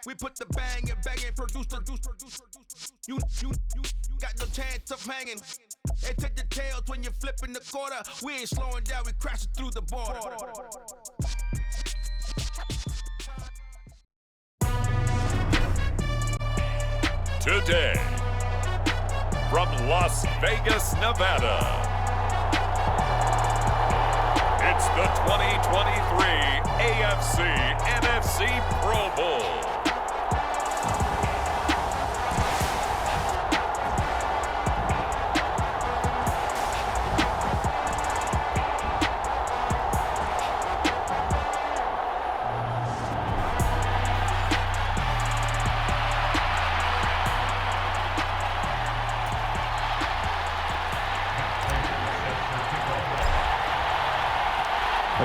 We put the bang and bang and produce. You got no chance of hanging. And take the tails when you're flipping the quarter. We ain't slowing down, we crashing through the border. Today, from Las Vegas, Nevada, it's the 2023 AFC-NFC Pro Bowl.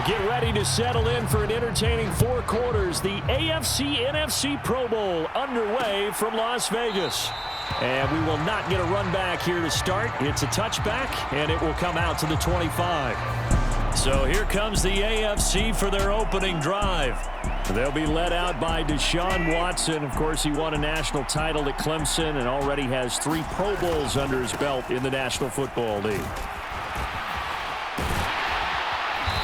Get ready to settle in for an entertaining 4 quarters. The AFC-NFC Pro Bowl underway from Las Vegas. And we will not get a run back here to start. It's a touchback, and it will come out to the 25. So here comes the AFC for their opening drive. They'll be led out by Deshaun Watson. Of course, he won a national title at Clemson and already has 3 Pro Bowls under his belt in the National Football League.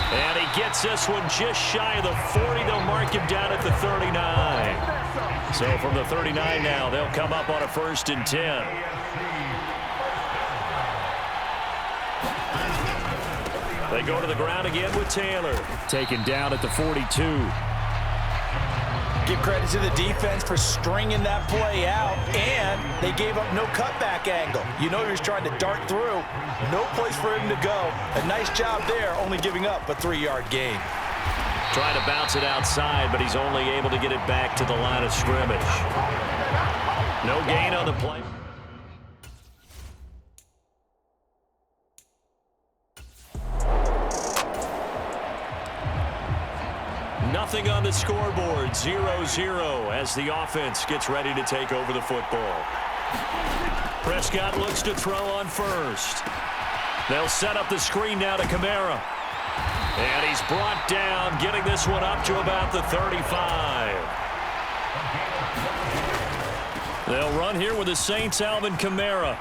And he gets this one just shy of the 40. They'll mark him down at the 39. So from the 39 now, they'll come up on a 1st and 10. They go to the ground again with Taylor. Taken down at the 42. Give credit to the defense for stringing that play out, and they gave up no cutback angle. You know he was trying to dart through. No place for him to go. A nice job there, only giving up a 3-yard gain. Trying to bounce it outside, but he's only able to get it back to the line of scrimmage. No gain on the play. Nothing on the scoreboard, 0-0 as the offense gets ready to take over the football. Prescott looks to throw on first. They'll set up the screen now to Kamara. And he's brought down, getting this one up to about the 35. They'll run here with the Saints' Alvin Kamara.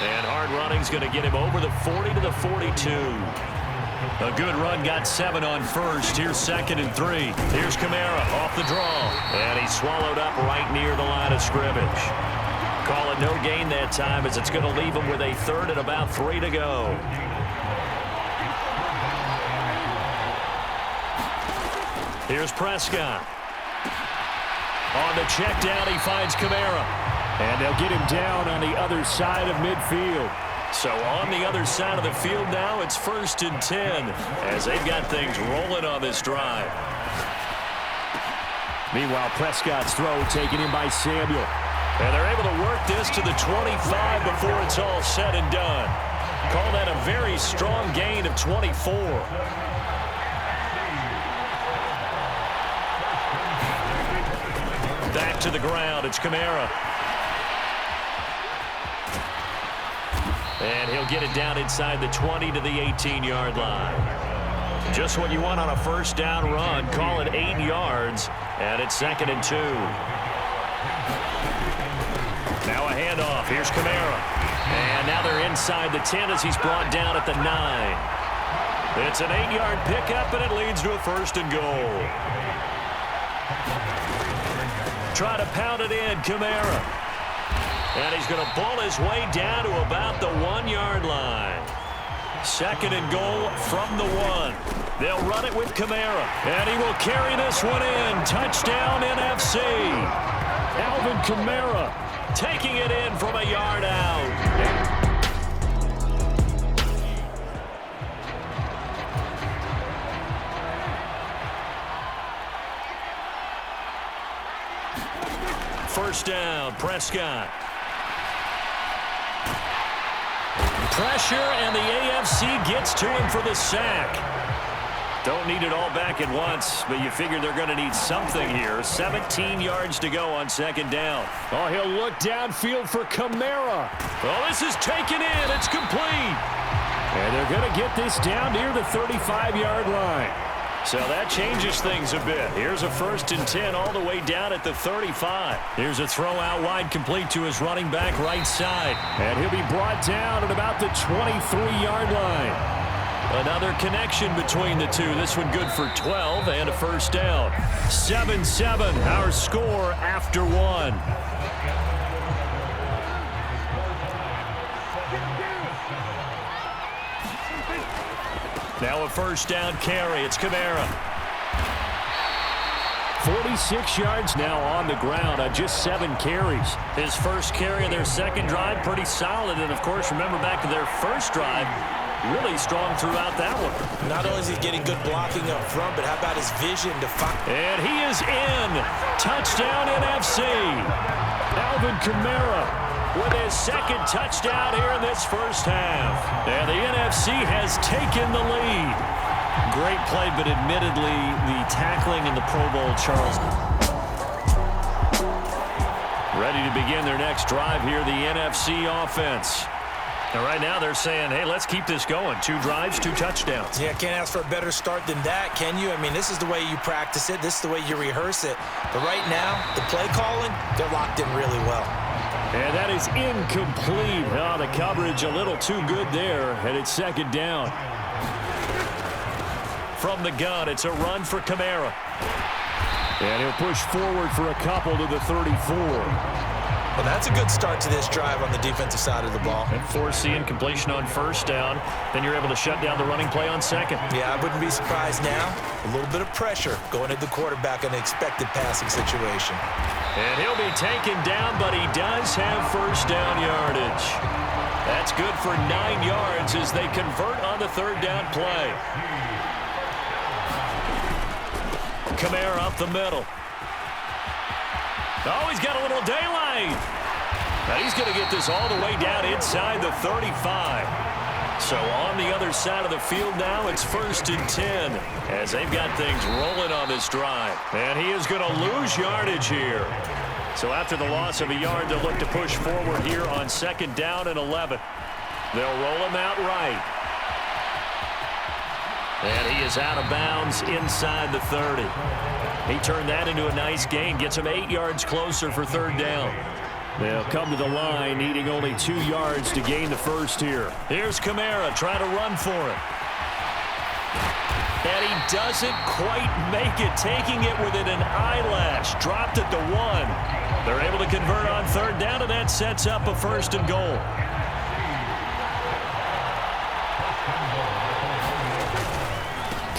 And hard running's going to get him over the 40 to the 42. A good run, got 7 on first. Here's 2nd and 3. Here's Kamara off the draw. And he's swallowed up right near the line of scrimmage. Call it no gain that time as it's going to leave him with a 3rd and about 3 to go. Here's Prescott. On the check down, he finds Kamara. And they'll get him down on the other side of midfield. So on the other side of the field now, it's 1st and 10 as they've got things rolling on this drive. Meanwhile, Prescott's throw taken in by Samuel. And they're able to work this to the 25 before it's all said and done. Call that a very strong gain of 24. Back to the ground, it's Kamara. And he'll get it down inside the 20 to the 18-yard line. Just what you want on a 1st down run. Call it 8 yards, and it's 2nd and 2. Now a handoff. Here's Kamara. And now they're inside the 10 as he's brought down at the 9. It's an 8-yard pickup, and it leads to a 1st and goal. Try to pound it in, Kamara. And he's going to ball his way down to about the 1-yard line. 2nd and goal from the 1. They'll run it with Kamara. And he will carry this one in. Touchdown, NFC. Alvin Kamara taking it in from a yard out. First down, Prescott. Pressure, and the AFC gets to him for the sack. Don't need it all back at once, but you figure they're going to need something here. 17 yards to go on 2nd down. Oh, he'll look downfield for Kamara. Oh, this is taken in. It's complete. And they're going to get this down near the 35-yard line. So that changes things a bit. Here's a 1st and 10 all the way down at the 35. Here's a throw out wide complete to his running back right side. And he'll be brought down at about the 23-yard line. Another connection between the two. This one good for 12 and a 1st down. 7-7, our score after 1. Now a 1st down carry. It's Kamara. 46 yards now on the ground on just 7 carries. His first carry of their second drive, pretty solid. And, of course, remember back to their first drive, really strong throughout that one. Not only is he getting good blocking up front, but how about his vision to find? And he is in. Touchdown NFC. Alvin Kamara with his second touchdown here in this first half. And the NFC has taken the lead. Great play, but admittedly, the tackling in the Pro Bowl, Charles. Ready to begin their next drive here, the NFC offense. And right now they're saying, hey, let's keep this going. 2 drives, 2 touchdowns. Yeah, can't ask for a better start than that, can you? I mean, this is the way you practice it. This is the way you rehearse it. But right now, the play calling, they're locked in really well. And that is incomplete. Oh, the coverage a little too good there, and it's 2nd down. From the gun, it's a run for Kamara. And he'll push forward for a couple to the 34. Well, that's a good start to this drive on the defensive side of the ball. And forcing completion on 1st down. Then you're able to shut down the running play on 2nd. Yeah, I wouldn't be surprised now. A little bit of pressure going at the quarterback in an expected passing situation. And he'll be taken down, but he does have 1st down yardage. That's good for 9 yards as they convert on the 3rd down play. Kamara up the middle. Oh, he's got a little daylight. And he's going to get this all the way down inside the 35. So on the other side of the field now, it's 1st and 10 as they've got things rolling on this drive. And he is going to lose yardage here. So after the loss of a yard, they'll look to push forward here on 2nd down and 11. They'll roll him out right. And he is out of bounds inside the 30. He turned that into a nice gain, gets him 8 yards closer for 3rd down. They'll come to the line, needing only 2 yards to gain the 1st here. Here's Kamara trying to run for it. And he doesn't quite make it, taking it within an eyelash. Dropped at the 1. They're able to convert on 3rd down, and that sets up a 1st and goal.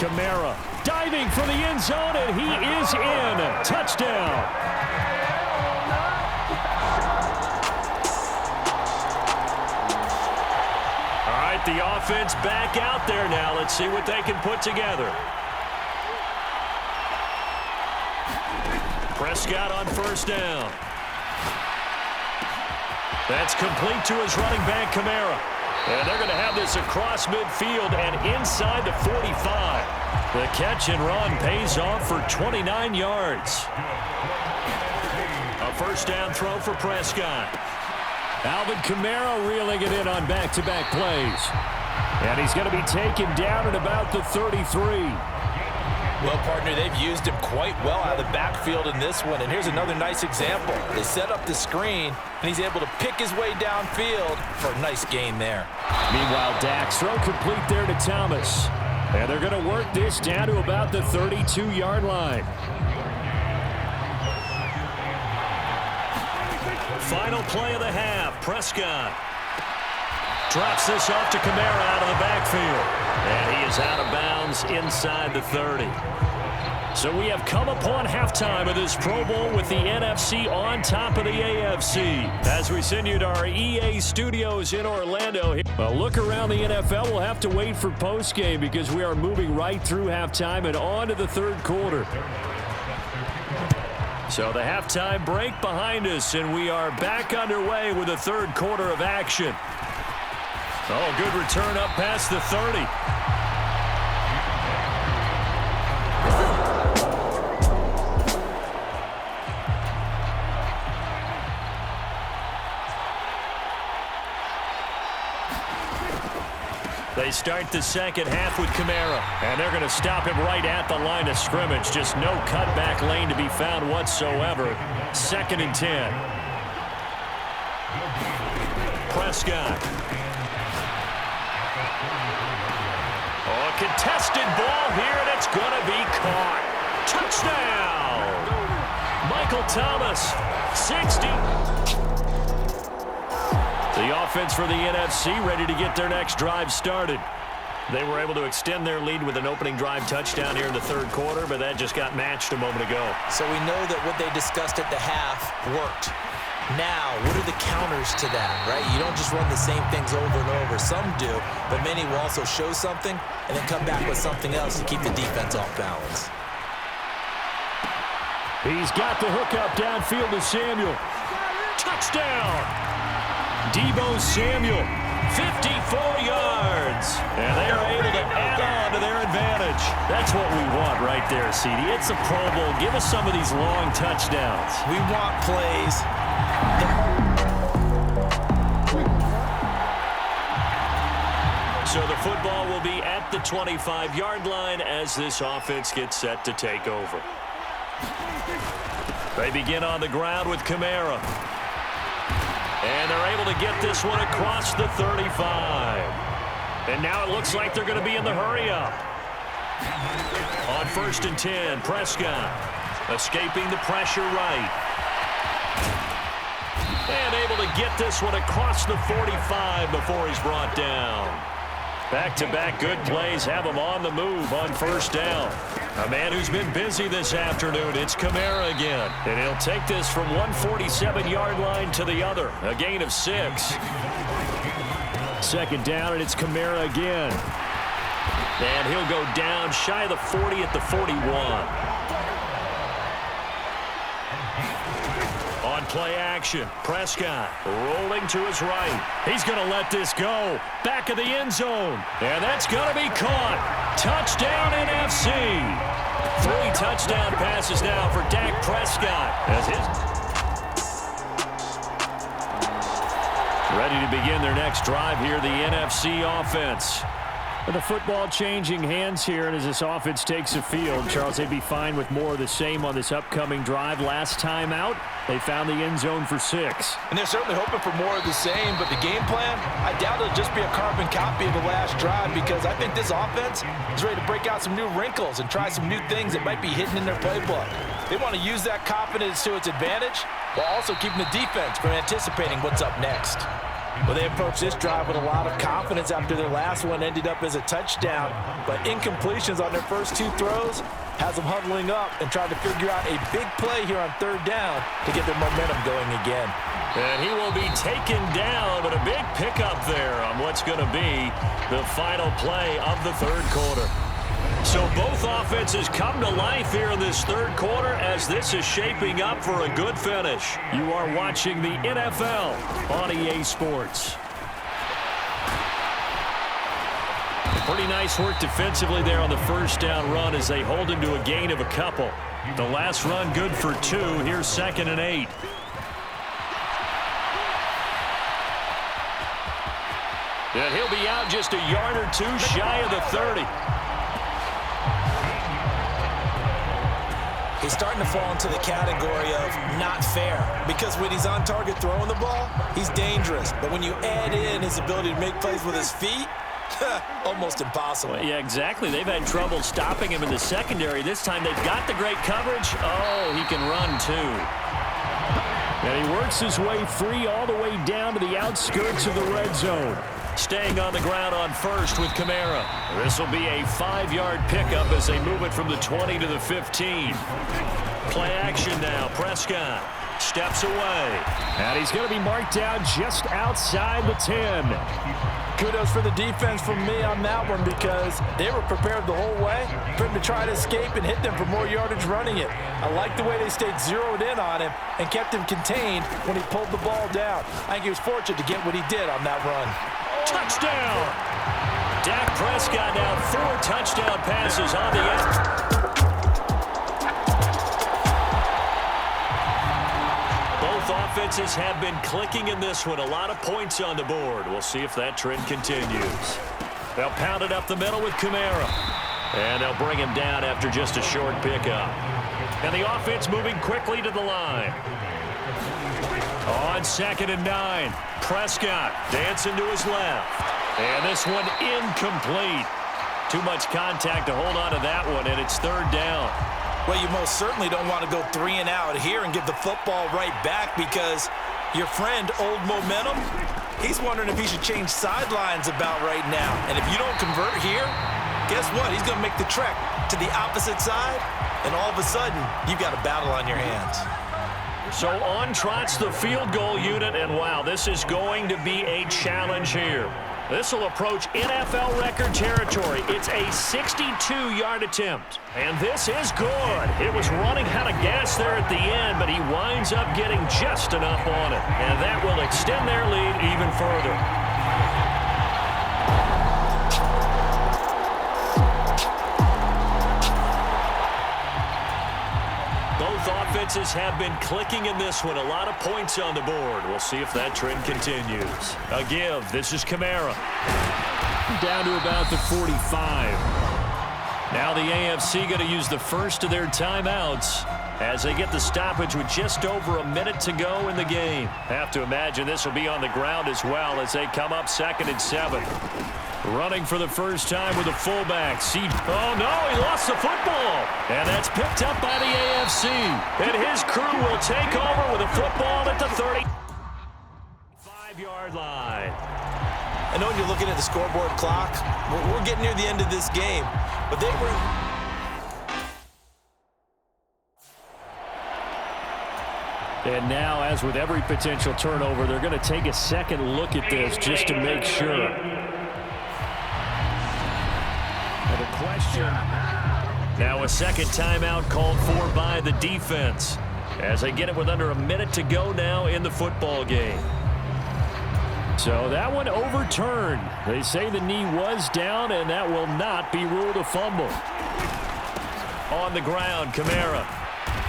Kamara diving for the end zone, and he is in. Touchdown. All right, the offense back out there now. Let's see what they can put together. Prescott on 1st down. That's complete to his running back, Kamara. And they're going to have this across midfield and inside the 45. The catch and run pays off for 29 yards. A 1st down throw for Prescott. Alvin Kamara reeling it in on back-to-back plays. And he's going to be taken down at about the 33. Well, partner, they've used him quite well out of the backfield in this one. And here's another nice example. They set up the screen, and he's able to pick his way downfield for a nice gain there. Meanwhile, Dax throw complete there to Thomas. And they're going to work this down to about the 32-yard line. Final play of the half. Prescott drops this off to Kamara out of the backfield. And he is out of bounds inside the 30. So we have come upon halftime of this Pro Bowl with the NFC on top of the AFC. As we send you to our EA studios in Orlando. Well, look around the NFL. We'll have to wait for postgame because we are moving right through halftime and on to the 3rd quarter. So the halftime break behind us, and we are back underway with the 3rd quarter of action. Oh, good return up past the 30. They They start the second half with Kamara, and they're going to stop him right at the line of scrimmage. Just no cutback lane to be found whatsoever. 2nd and 10. Prescott. Oh, a contested ball here, and it's going to be caught. Touchdown! Michael Thomas, 60. The offense for the NFC ready to get their next drive started. They were able to extend their lead with an opening drive touchdown here in the 3rd quarter, but that just got matched a moment ago. So we know that what they discussed at the half worked. Now, what are the counters to that, right? You don't just run the same things over and over. Some do, but many will also show something and then come back with something else to keep the defense off balance. He's got the hookup downfield to Samuel. Touchdown! Deebo Samuel, 54 yards. And they are able to add on to their advantage. That's what we want right there, CD. It's a Pro Bowl. Give us some of these long touchdowns. We want plays. So the football will be at the 25-yard line as this offense gets set to take over. They begin on the ground with Kamara. And they're able to get this one across the 35. And now it looks like they're going to be in the hurry-up. On 1st and 10, Prescott escaping the pressure right. And able to get this one across the 45 before he's brought down. Back-to-back good plays have him on the move on 1st down. A man who's been busy this afternoon, it's Kamara again. And he'll take this from 147-yard line to the other. A gain of 6. 2nd down, and it's Kamara again. And he'll go down shy of the 40 at the 41. On play action, Prescott rolling to his right. He's going to let this go. Back of the end zone. And that's going to be caught. Touchdown NFC. 3 touchdown passes now for Dak Prescott. As ready to begin their next drive here, the NFC offense. And the football changing hands here, and as this offense takes the field, Charles, they'd be fine with more of the same on this upcoming drive. Last time out, they found the end zone for 6. And they're certainly hoping for more of the same, but the game plan, I doubt it'll just be a carbon copy of the last drive, because I think this offense is ready to break out some new wrinkles and try some new things that might be hidden in their playbook. They want to use that confidence to its advantage while also keeping the defense from anticipating what's up next. Well, they approached this drive with a lot of confidence after their last one ended up as a touchdown, but incompletions on their first 2 throws has them huddling up and trying to figure out a big play here on 3rd down to get their momentum going again. And he will be taken down, but a big pickup there on what's going to be the final play of the 3rd quarter. So both offenses come to life here in this 3rd quarter as this is shaping up for a good finish. You are watching the NFL on EA Sports. Pretty nice work defensively there on the 1st down run as they hold him to a gain of a couple. The last run good for 2. Here's 2nd and 8. And he'll be out just a yard or 2 shy of the 30. He's starting to fall into the category of not fair, because when he's on target throwing the ball, he's dangerous. But when you add in his ability to make plays with his feet, almost impossible. Well, yeah, exactly. They've had trouble stopping him in the secondary. This time they've got the great coverage. Oh, he can run too. And he works his way free all the way down to the outskirts of the red zone. Staying on the ground on 1st with Kamara. This will be a 5-yard pickup as they move it from the 20 to the 15. Play action now. Prescott steps away. And he's going to be marked down just outside the 10. Kudos for the defense from me on that one, because they were prepared the whole way for him to try to escape and hit them for more yardage running it. I like the way they stayed zeroed in on him and kept him contained when he pulled the ball down. I think he was fortunate to get what he did on that run. Touchdown! Dak Prescott now 4 touchdown passes on the end. Both offenses have been clicking in this one. A lot of points on the board. We'll see if that trend continues. They'll pound it up the middle with Kamara. And they'll bring him down after just a short pickup. And the offense moving quickly to the line. On 2nd and 9. Prescott dancing to his left. And this one incomplete. Too much contact to hold on to that one, and it's 3rd down. Well, you most certainly don't want to go 3 and out here and give the football right back because your friend, Old Momentum, he's wondering if he should change sidelines about right now. And if you don't convert here, guess what? He's going to make the trek to the opposite side, and all of a sudden, you've got a battle on your hands. So on trots the field goal unit, and wow, this is going to be a challenge here. This will approach NFL record territory. It's a 62-yard attempt. And this is good. It was running out of gas there at the end, but he winds up getting just enough on it. And that will extend their lead even further. Both offenses have been clicking in this one. A lot of points on the board. We'll see if that trend continues. A give. This is Kamara. Down to about the 45. Now the AFC going to use the first of their timeouts as they get the stoppage with just over a minute to go in the game. Have to imagine this will be on the ground as well as they come up 2nd and 7. Running for the first time with a fullback. Oh, no, he lost the football. And that's picked up by the AFC. And his crew will take over with a football at the 35-yard line. I know when you're looking at the scoreboard clock, we're getting near the end of this game. But they were... And now, as with every potential turnover, they're going to take a second look at this just to make sure. The question. Now a second timeout called for by the defense as they get it with under a minute to go now in the football game. So that one overturned. They say the knee was down, and that will not be ruled a fumble. On the ground, Kamara.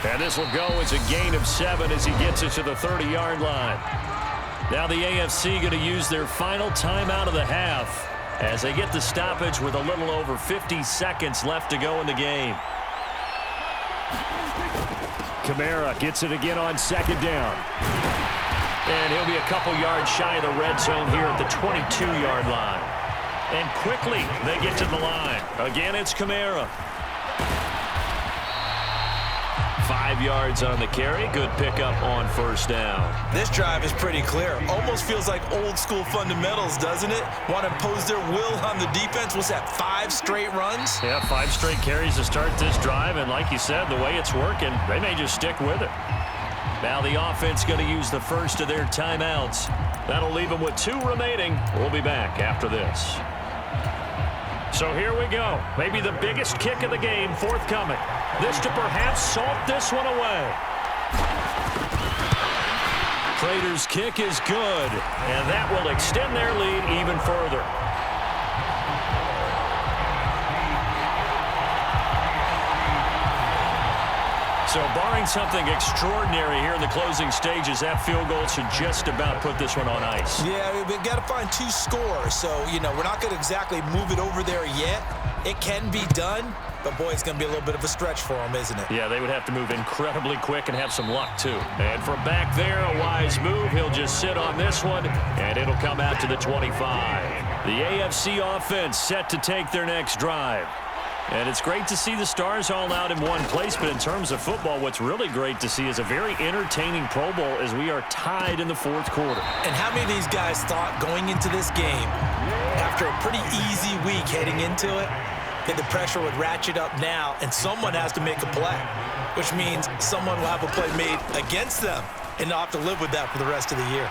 And this will go as a gain of 7 as he gets it to the 30-yard line. Now the AFC going to use their final timeout of the half as they get the stoppage with a little over 50 seconds left to go in the game. Kamara gets it again on 2nd down. And he'll be a couple yards shy of the red zone here at the 22-yard line. And quickly they get to the line. Again, it's Kamara. 5 yards on the carry. Good pickup on 1st down. This drive is pretty clear. Almost feels like old school fundamentals, doesn't it? Want to impose their will on the defense. Was that 5 straight runs? Yeah, 5 straight carries to start this drive. And like you said, the way it's working, they may just stick with it. Now the offense going to use the first of their timeouts. That'll leave them with 2 remaining. We'll be back after this. So here we go. Maybe the biggest kick of the game forthcoming. This to perhaps salt this one away. Prater's kick is good, and that will extend their lead even further. So barring something extraordinary here in the closing stages, that field goal should just about put this one on ice. Yeah, we've got to find 2 scores. So, you know, we're not going to exactly move it over there yet. It can be done, but, boy, it's going to be a little bit of a stretch for them, isn't it? Yeah, they would have to move incredibly quick and have some luck, too. And from back there, a wise move. He'll just sit on this one, and it'll come out to the 25. The AFC offense set to take their next drive. And it's great to see the stars all out in one place, but in terms of football, what's really great to see is a very entertaining Pro Bowl as we are tied in the 4th quarter. And how many of these guys thought going into this game, after a pretty easy week heading into it, that the pressure would ratchet up now, and someone has to make a play, which means someone will have a play made against them and not have to live with that for the rest of the year.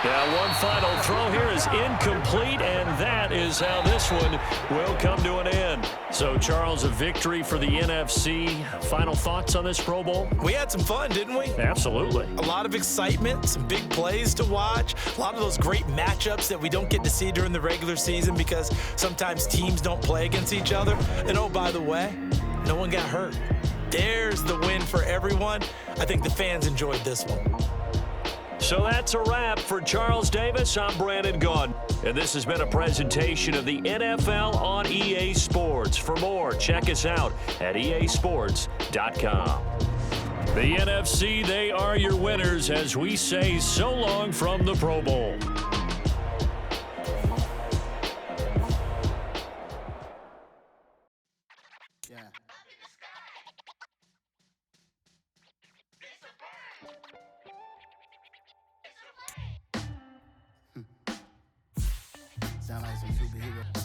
Now one final throw here is incomplete, and that is how this one will come to an end. So, Charles, a victory for the NFC. Final thoughts on this Pro Bowl? We had some fun, didn't we? Absolutely. A lot of excitement, some big plays to watch, a lot of those great matchups that we don't get to see during the regular season because sometimes teams don't play against each other. And, oh, by the way, no one got hurt. There's the win for everyone. I think the fans enjoyed this one. So that's a wrap. For Charles Davis, I'm Brandon Gaudin. And this has been a presentation of the NFL on EA Sports. For more, check us out at easports.com. The NFC, they are your winners as we say so long from the Pro Bowl. Yeah. Sound like some superhero.